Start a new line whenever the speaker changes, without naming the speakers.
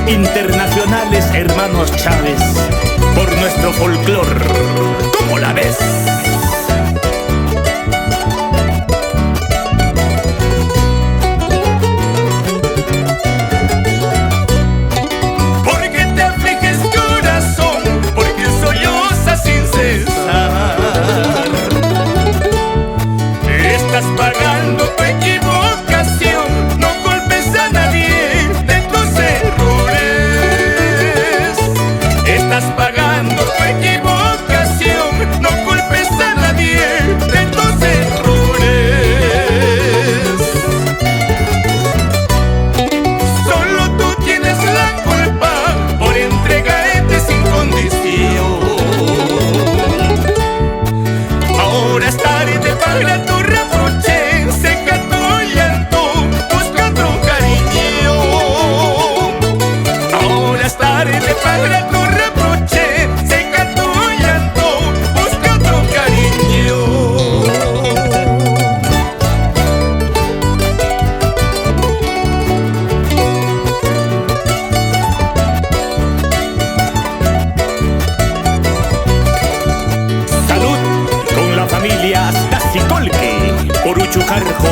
Internacionales hermanos Chávez, por nuestro folclor. ¿Cómo la ves?
¿Por qué te afliges, corazón? Porque solloza sin cesar. Estás pagando tu equivocación, no culpes a nadie de tus errores. Estás pagando tu equivocación, no culpes a nadie de tus errores. Solo tú tienes la culpa por entregarte sin condición. Ahora es tarde para tu reproche, seca tu llanto, busca otro cariño. Ahora es tarde para tu reproche, seca tu llanto, busca otro cariño.
Salud con la familia Tazicolque por Uchucarjo.